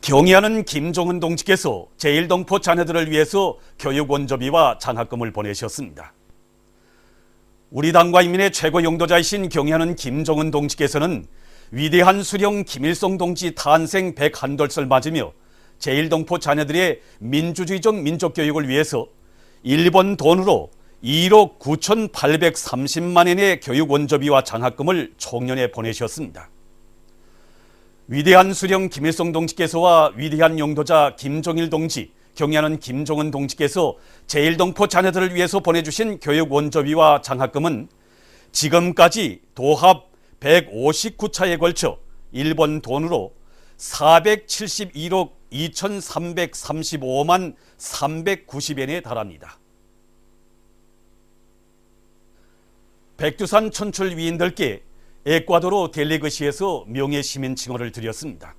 경의하는 김종은 동지께서 제1동포 자녀들을 위해서 교육 원조비와 장학금을 보내셨습니다. 우리 당과 인민의 최고 용도자이신 경의하는 김종은 동지께서는 위대한 수령 김일성 동지 탄생 101돌을 맞으며 제1동포 자녀들의 민주주의적 민족교육을 위해서 일본 돈으로 1억 9,830만 엔의 교육 원조비와 장학금을 총련에 보내셨습니다. 위대한 수령 김일성 동지께서와 위대한 용도자 김종일 동지, 경의하는 김종은 동지께서 제1동포 자녀들을 위해서 보내주신 교육 원조비와 장학금은 지금까지 도합 159차에 걸쳐 일본 돈으로 471억 2,335만 390엔에 달합니다. 백두산 촌출 위인들께 에콰도르 델리그시에서 명예시민 칭호를 드렸습니다.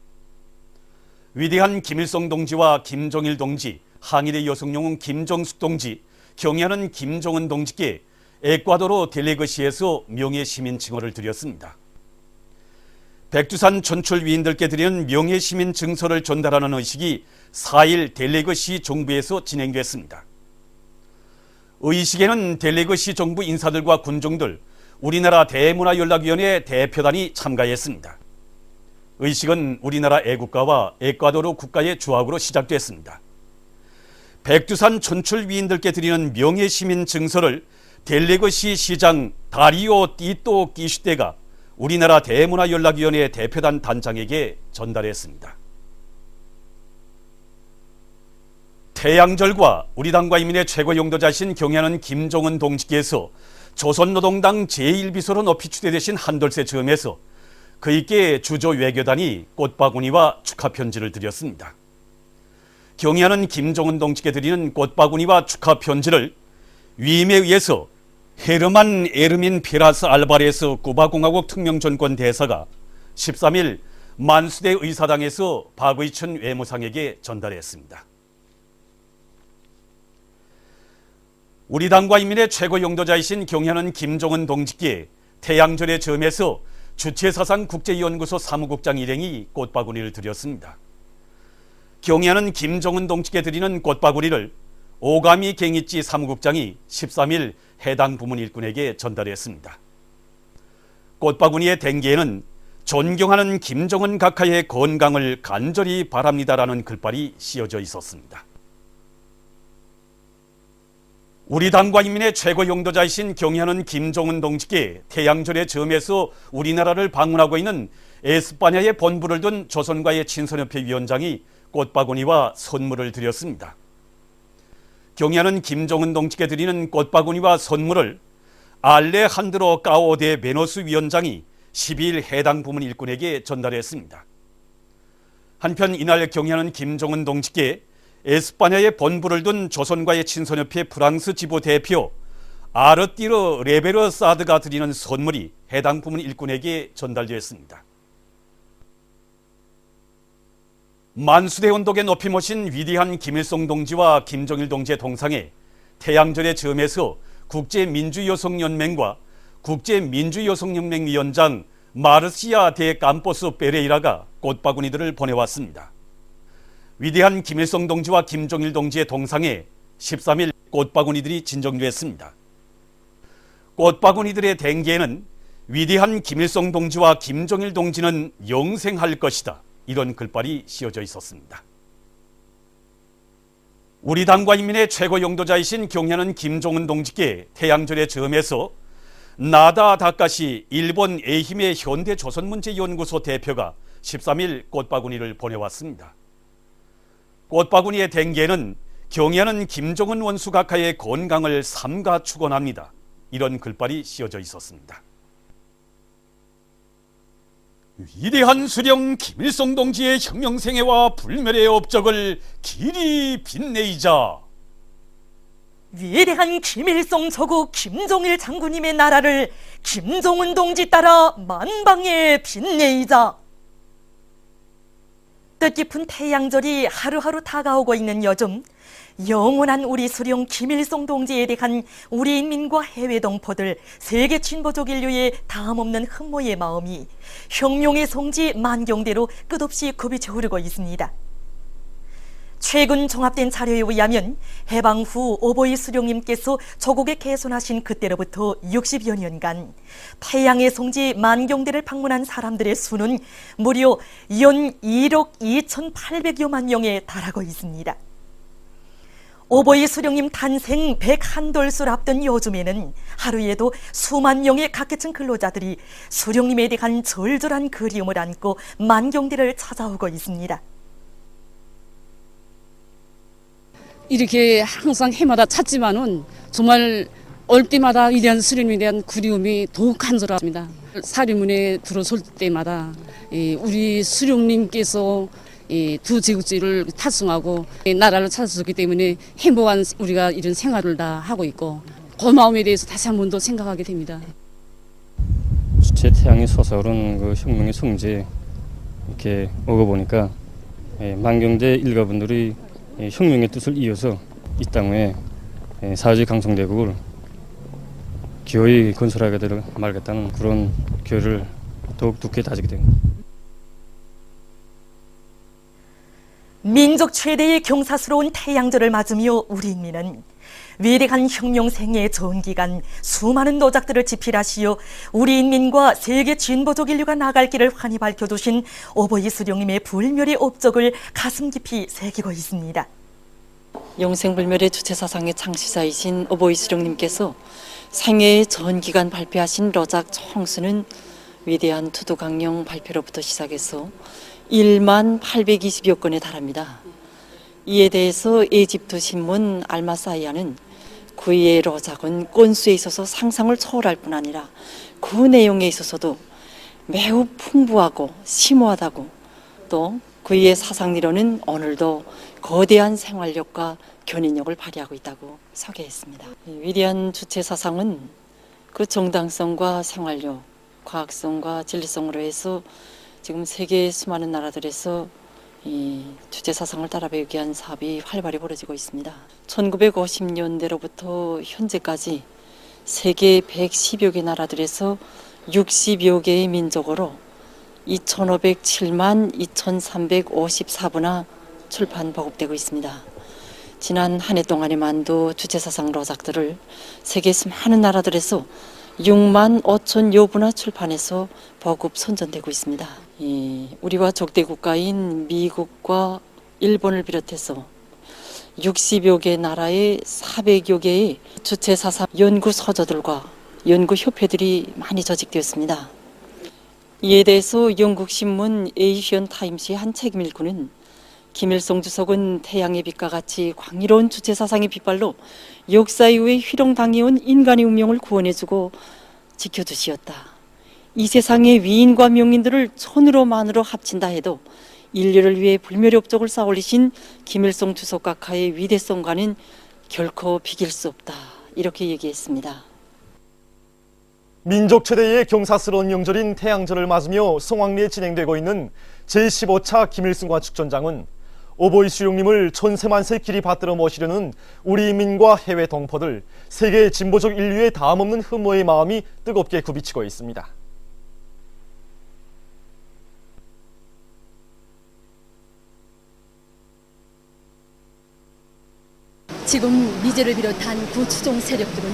위대한 김일성 동지와 김종일 동지, 항일의 여성영웅 김정숙 동지, 경의하는 김종은 동지께 에콰도르 델리그시에서 명예시민 칭호를 드렸습니다. 백두산 촌출 위인들께 드리는 명예시민 증서를 전달하는 의식이 4일 델리그시 정부에서 진행됐습니다. 의식에는 델리그시 정부 인사들과 군중들, 우리나라 대문화연락위원회 대표단이 참가했습니다. 의식은 우리나라 애국가와 에콰도르 국가의 주악으로 시작됐습니다. 백두산 촌출 위인들께 드리는 명예시민 증서를 델리그시 시장 다리오 띠또 끼슈테가 우리나라 대문화연락위원회 대표단 단장에게 전달했습니다. 태양절과 우리 당과 인민의 최고 용도자신 경의하는 김종은 동지께서 조선노동당 제1비서로 높이 추대되신 한돌세 즈음에서 그에게 주조 외교단이 꽃바구니와 축하편지를 드렸습니다. 경의하는 김종은 동지께 드리는 꽃바구니와 축하편지를 위임에 의해서 헤르만 에르민 피라스 알바레스 쿠바공화국 특명전권 대사가 13일 만수대 의사당에서 박의춘 외무상에게 전달했습니다. 우리 당과 인민의 최고 용도자이신 경의하는 김종은 동지께 태양절의 즈음에서 주체사상 국제연구소 사무국장 일행이 꽃바구니를 드렸습니다. 경의하는 김종은 동지께 드리는 꽃바구니를 오가미 갱이찌 사무국장이 13일 해당 부문 일꾼에게 전달했습니다. 꽃바구니의 댕기에는 존경하는 김종은 각하의 건강을 간절히 바랍니다라는 글발이 씌어져 있었습니다. 우리 당과 인민의 최고 용도자이신 경의하는 김종은 동지께 태양절의 즈음에서 우리나라를 방문하고 있는 에스파냐의 본부를 둔 조선과의 친선협회 위원장이 꽃바구니와 선물을 드렸습니다. 경의하는 김종은 동지께 드리는 꽃바구니와 선물을 알레한드로 까오데 베노스 위원장이 12일 해당 부문 일꾼에게 전달했습니다. 한편 이날 경의하는 김종은 동지께 에스파냐의 본부를 둔 조선과의 친선협회 프랑스 지부 대표 아르띠르 레베르 사드가 드리는 선물이 해당 부문 일꾼에게 전달되었습니다. 만수대 운동에 높이 모신 위대한 김일성 동지와 김종일 동지의 동상에 태양절의 즈음에서 국제민주여성연맹과 국제민주여성연맹위원장 마르시아 데 캄포스 페레이라가 꽃바구니들을 보내왔습니다. 위대한 김일성 동지와 김종일 동지의 동상에 13일 꽃바구니들이 진정됐습니다. 꽃바구니들의 댕기에는 위대한 김일성 동지와 김종일 동지는 영생할 것이다, 이런 글발이 씌어져 있었습니다. 우리 당과 인민의 최고 용도자이신 경의하는 김종은 동지께 태양절의 즈음에서 나다 다카시 일본 에히메 현대조선문제연구소 대표가 13일 꽃바구니를 보내왔습니다. 꽃바구니의 댕기에는 경의하는 김종은 원수 각하의 건강을 삼가 축원합니다, 이런 글발이 씌어져 있었습니다. 위대한 수령 김일성 동지의 혁명생애와 불멸의 업적을 길이 빛내이자 위대한 김일성 저국 김종일 장군님의 나라를 김종은 동지 따라 만방에 빛내이자 뜻깊은 태양절이 하루하루 다가오고 있는 요즘 영원한 우리 수령 김일성 동지에 대한 우리 인민과 해외 동포들, 세계 진보족 인류의 다함없는 흠모의 마음이 혁명의 성지 만경대로 끝없이 굽이쳐 흐르고 있습니다. 최근 종합된 자료에 의하면 해방 후 오보이 수령님께서 조국에 개손하신 그때로부터 60여 년간 태양의 성지 만경대를 방문한 사람들의 수는 무려 연 1억 2,800여만 명에 달하고 있습니다. 오보이 수령님 탄생 101돌수를 앞둔 요즘에는 하루에도 수만 명의 각계층 근로자들이 수령님에 대한 절절한 그리움을 안고 만경대를 찾아오고 있습니다. 이렇게 항상 해마다 찾지만은 정말 올 때마다 위대한 수령님에 대한 그리움이 더욱 간절합니다. 사리문에 들어설 때마다 우리 수령님께서 두 제국주의를 탑승하고 나라를 찾아줬기 때문에 행복한 우리가 이런 생활을 다 하고 있고 그 마음에 대해서 다시 한 번 더 생각하게 됩니다. 주체 태양이 솟아오른 그 혁명의 성지에 이렇게 오고 보니까 만경대 일가분들이 혁명의 뜻을 이어서 이 땅에 사회주의 강성대국을 기어이 건설하게 되를 말겠다는 그런 결의를 더욱 굳게 다지게 됩니다. 민족 최대의 경사스러운 태양절을 맞으며 우리 인민은 위대한 혁명 생애의 전 기간 수많은 노작들을 집필하시어 우리 인민과 세계 진보적 인류가 나갈 길을 환히 밝혀주신 오보이 수령님의 불멸의 업적을 가슴 깊이 새기고 있습니다. 영생불멸의 주체사상의 창시자이신 오보이 수령님께서 생애의 전 기간 발표하신 러작 총수는 위대한 투두강령 발표로부터 시작해서 1만 820여 건에 달합니다. 이에 대해서 에집트 신문 알마사이아는 그의 러작은 건수에 있어서 상상을 초월할 뿐 아니라 그 내용에 있어서도 매우 풍부하고 심오하다고, 또 그의 사상리로는 오늘도 거대한 생활력과 견인력을 발휘하고 있다고 소개했습니다. 위대한 주체사상은 그 정당성과 생활력, 과학성과 진리성으로 해서 지금 세계 수많은 나라들에서 이 주체사상을 따라 배우기 위한 사업이 활발히 벌어지고 있습니다. 1950년대로부터 현재까지 세계 110여 개 나라들에서 60여 개의 민족어로 2,507만 2,354부나 출판 보급되고 있습니다. 지난 한 해 동안에만도 주체사상 러작들을 세계 수많은 나라들에서 6만 5천여 부나 출판해서 보급 선전되고 있습니다. 우리와 적대 국가인 미국과 일본을 비롯해서 60여 개 나라의 400여 개의 주체사상 연구 서저들과 연구 협회들이 많이 조직되었습니다. 이에 대해서 영국 신문 에이시언 타임스의 한 책임 일구는 김일성 주석은 태양의 빛과 같이 광의로운 주체사상의 빛발로 역사 이후에 희롱당해온 인간의 운명을 구원해주고 지켜주시었다. 이 세상의 위인과 명인들을 천으로 만으로 합친다 해도 인류를 위해 불멸의 업적을 쌓아올리신 김일성 주석 각하의 위대성과는 결코 비길 수 없다. 이렇게 얘기했습니다. 민족 최대의 경사스러운 명절인 태양절을 맞으며 성황리에 진행되고 있는 제15차 김일성과 축전장은 오보이 수령님을 천세만세 길이 받들어 모시려는 우리 인민과 해외 동포들, 세계 진보적 인류의 다음없는 흠모의 마음이 뜨겁게 굽이치고 있습니다. 지금 미제를 비롯한 구추종 세력들은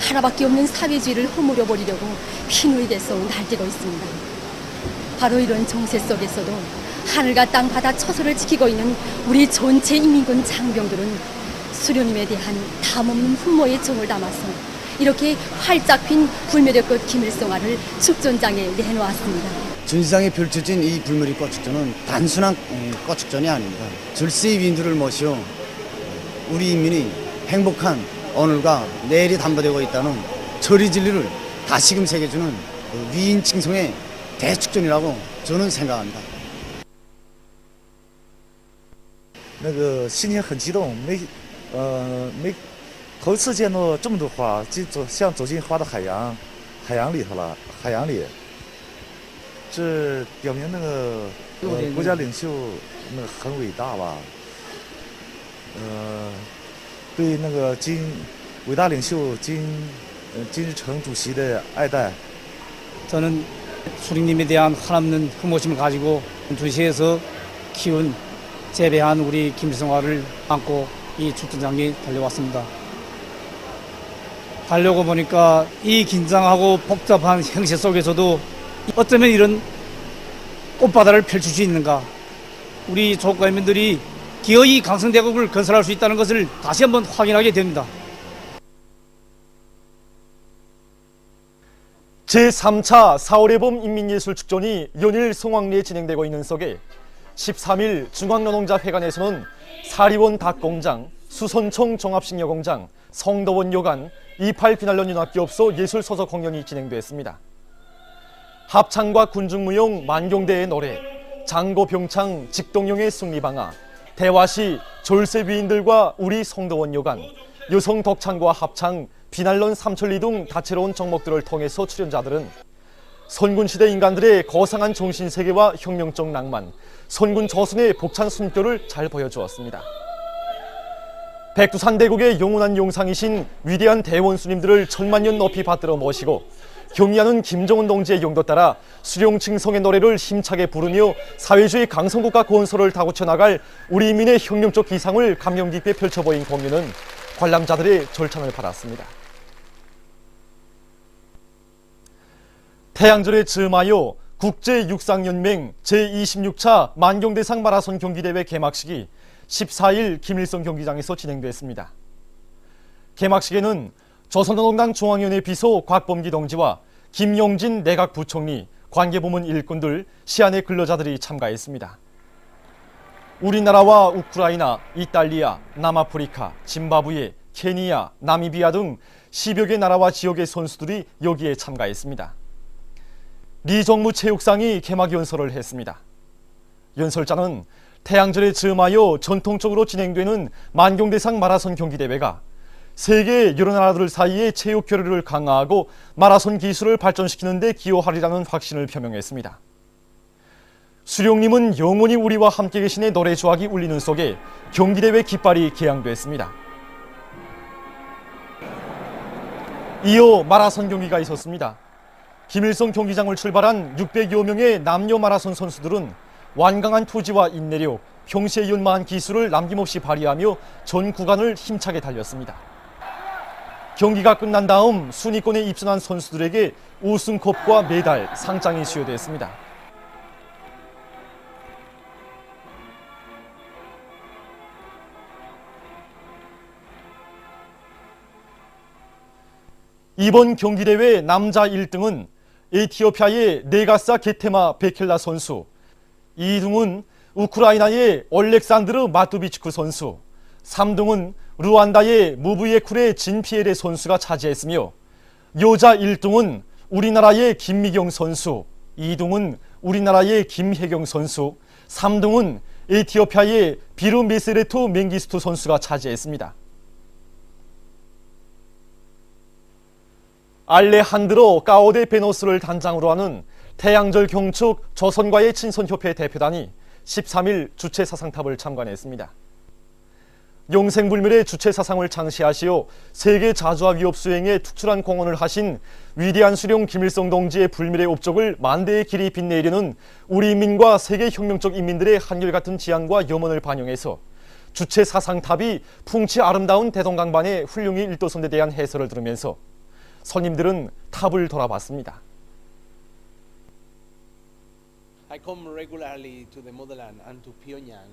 하나밖에 없는 사회주의를 허물어 버리려고 흰의대서 날뛰고 있습니다. 바로 이런 정세 속에서도 하늘과 땅, 바다, 처소를 지키고 있는 우리 전체 인민군 장병들은 수령님에 대한 담없는 흠모의 정을 담아서 이렇게 활짝 핀 불멸의 꽃 김일성화를 축전장에 내놓았습니다. 전시장에 펼쳐진 이 불멸의 꽃축전은 단순한 꽃축전이 아닙니다. 절세의 위인들을 모시어 우리 인민이 행복한 오늘과 내일이 담보되고 있다는 절의 진리를 다시금 새겨주는 위인 칭송의 대축전이라고 저는 생각합니다. 那个心情很激动，没头一次见到这么多花，像走进花的海洋里头了，海洋里，这表明那个国家领袖那个很伟大吧，对那个伟大领袖金日成主席的爱戴。 저는 수령님에 대한 한없는 흠모심을 가지고 주시에서 키운 재배한 우리 김일성화를 안고 이 축전장에 달려왔습니다. 달려고 보니까 이 긴장하고 복잡한 형세 속에서도 어쩌면 이런 꽃바다를 펼칠 수 있는가, 우리 조국가민들이 기어이 강성대국을 건설할 수 있다는 것을 다시 한번 확인하게 됩니다. 제3차 4월의 봄 인민예술축전이 연일 송악리에 진행되고 있는 속에 13일 중앙노동자회관에서는 사리원 닭공장, 수선청 종합식료공장, 성도원 요관, 28비날론 윤합기업소 예술서적 공연이 진행됐습니다. 합창과 군중무용 만경대의 노래, 장고병창 직동용의 승리방아, 대화시 졸세위인들과 우리 성도원 요관, 여성 덕창과 합창, 비날론 삼천리 등 다채로운 종목들을 통해서 출연자들은 선군시대 인간들의 거상한 정신세계와 혁명적 낭만, 선군 조선의 벅찬 숨결을 잘 보여주었습니다. 백두산대국의 영원한 용상이신 위대한 대원수님들을 천만년 높이 받들어 모시고 경의하는 김정은 동지의 용도 따라 수령칭성의 노래를 힘차게 부르며 사회주의 강성국가 건설을 다구쳐 나갈 우리 인민의 혁명적 기상을 감명 깊게 펼쳐보인 공연은 관람자들의 절찬을 받았습니다. 태양절에 즈음하여 국제육상연맹 제26차 만경대상 마라손 경기대회 개막식이 14일 김일성 경기장에서 진행됐습니다. 개막식에는 조선노동당 중앙위원회 비서 곽범기 동지와 김용진 내각부총리, 관계부문 일꾼들, 시안의 근로자들이 참가했습니다. 우리나라와 우크라이나, 이탈리아, 남아프리카, 짐바브웨, 케니아, 나미비아 등 10여 개 나라와 지역의 선수들이 여기에 참가했습니다. 리 정무 체육상이 개막 연설을 했습니다. 연설자는 태양절에 즈음하여 전통적으로 진행되는 만경대상 마라손 경기대회가 세계 여러 나라들 사이의 체육 교류를 강화하고 마라손 기술을 발전시키는 데 기여하리라는 확신을 표명했습니다. 수령님은 영원히 우리와 함께 계신의 노래 조악이 울리는 속에 경기대회 깃발이 개양됐습니다. 이어 마라손 경기가 있었습니다. 김일성 경기장을 출발한 600여 명의 남녀 마라손 선수들은 완강한 투지와 인내력, 평시에 연마한 기술을 남김없이 발휘하며 전 구간을 힘차게 달렸습니다. 경기가 끝난 다음 순위권에 입선한 선수들에게 우승컵과 메달, 상장이 수여됐습니다. 이번 경기대회 남자 1등은 에티오피아의 네가사 게테마 베켈라 선수, 2등은 우크라이나의 올렉산드르 마투비치크 선수, 3등은 루안다의 무브예쿨의 진피에레 선수가 차지했으며 여자 1등은 우리나라의 김미경 선수, 2등은 우리나라의 김혜경 선수, 3등은 에티오피아의 비루 메세레토 맹기스투 선수가 차지했습니다. 알레한드로 까오데 베노스를 단장으로 하는 태양절 경축 조선과의 친선협회 대표단이 13일 주체사상탑을 참관했습니다. 영생불멸의 주체사상을 창시하시어 세계 자주화 위협 수행에 특출한 공헌을 하신 위대한 수령 김일성 동지의 불멸의 업적을 만대의 길이 빛내려는 우리 인민과 세계 혁명적 인민들의 한결같은 지향과 염원을 반영해서 주체사상탑이 풍치 아름다운 대동강반의 훌륭히 일도선에 대한 해설을 들으면서 손님들은 탑을 돌아봤습니다. I come regularly to the motherland and to Pyongyang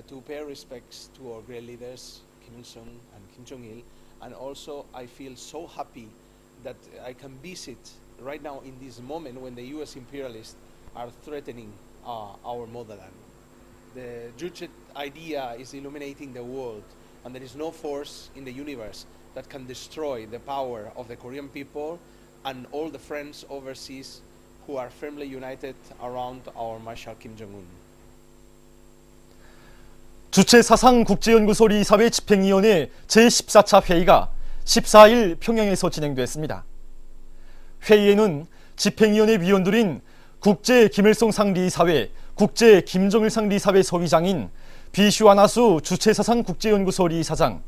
to pay respects to our great leaders, Kim Il-sung and Kim Jong-il, and also I feel so happy that I can visit right now in this moment when the US imperialists are threatening our motherland. The Juche idea is illuminating the world, and there is no force in the universe that can destroy the power of the Korean people and all the friends overseas who are firmly united around our Marshal Kim Jong-un. 주체사상국제연구소 리사회 집행위원회 제14차 회의가 14일 평양에서 진행됐습니다. 회의에는 집행위원회 위원들인 국제김일성상 리사회, 국제김정일상 리사회 소위장인 비슈아나수 주체사상국제연구소 리사장,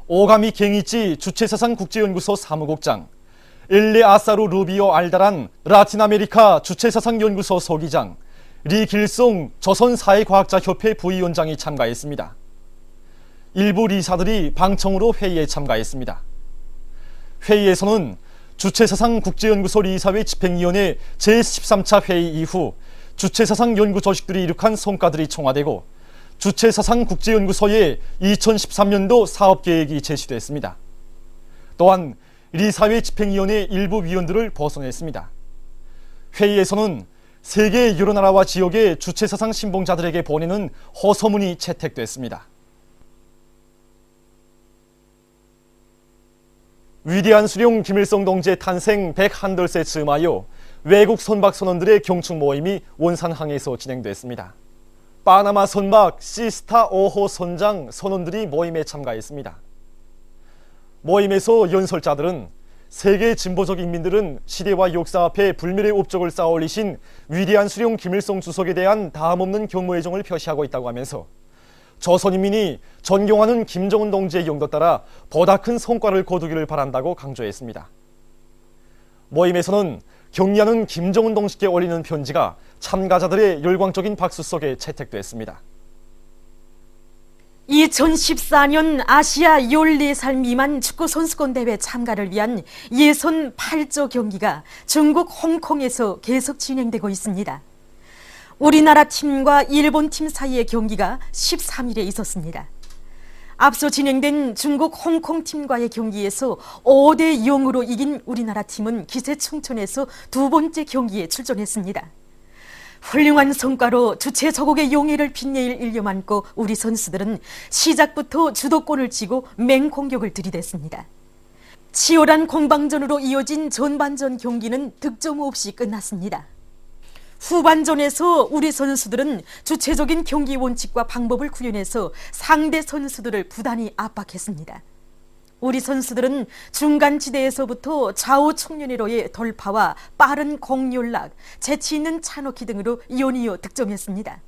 오가미 갱이치 주체사상국제연구소 사무국장, 엘레 아사루 루비오 알다란 라틴아메리카 주체사상연구소 소기장, 리길송 조선사회과학자협회 부위원장이 참가했습니다. 일부 리사들이 방청으로 회의에 참가했습니다. 회의에서는 주체사상국제연구소 리사회 집행위원회 제13차 회의 이후 주체사상 연구 조직들이 이룩한 성과들이 청와되고 주체사상국제연구소의 2013년도 사업계획이 제시됐습니다. 또한 리사회 집행위원회 일부 위원들을 벗어냈습니다. 회의에서는 세계 여러 나라와 지역의 주체사상 신봉자들에게 보내는 호소문이 채택됐습니다. 위대한 수령 김일성 동지의 탄생 101돌세 즈음하여 외국 선박 선원들의 경축 모임이 원산항에서 진행됐습니다. 파나마 선박 시스타 5호 선장 선원들이 모임에 참가했습니다. 모임에서 연설자들은 세계 진보적 인민들은 시대와 역사 앞에 불멸의 업적을 쌓아 올리신 위대한 수령 김일성 주석에 대한 다함없는 경무애정을 표시하고 있다고 하면서 조선인민이 존경하는 김정은 동지의 용도 따라 보다 큰 성과를 거두기를 바란다고 강조했습니다. 모임에서는 경의하는 김정은 동지께 올리는 편지가 참가자들의 열광적인 박수 속에 채택됐습니다. 2014년 아시아 14살 미만 축구 선수권 대회 참가를 위한 예선 8조 경기가 중국 홍콩에서 계속 진행되고 있습니다. 우리나라 팀과 일본 팀 사이의 경기가 13일에 있었습니다. 앞서 진행된 중국 홍콩 팀과의 경기에서 5대 0으로 이긴 우리나라 팀은 기세충천해서 두 번째 경기에 출전했습니다. 훌륭한 성과로 주체 저국의 용의를 빛내일 일념 안고 우리 선수들은 시작부터 주도권을 쥐고 맹공격을 들이댔습니다. 치열한 공방전으로 이어진 전반전 경기는 득점 없이 끝났습니다. 후반전에서 우리 선수들은 주체적인 경기 원칙과 방법을 구현해서 상대 선수들을 부단히 압박했습니다. 우리 선수들은 중간지대에서부터 좌우 측면으로의 돌파와 빠른 공연락, 재치 있는 차넣기 등으로 연이어 득점했습니다.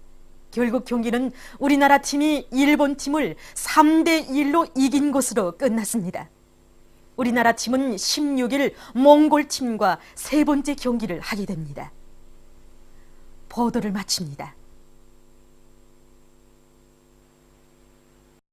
결국 경기는 우리나라 팀이 일본 팀을 3대 1로 이긴 것으로 끝났습니다. 우리나라 팀은 16일 몽골 팀과 세 번째 경기를 하게 됩니다. 보도를 마칩니다.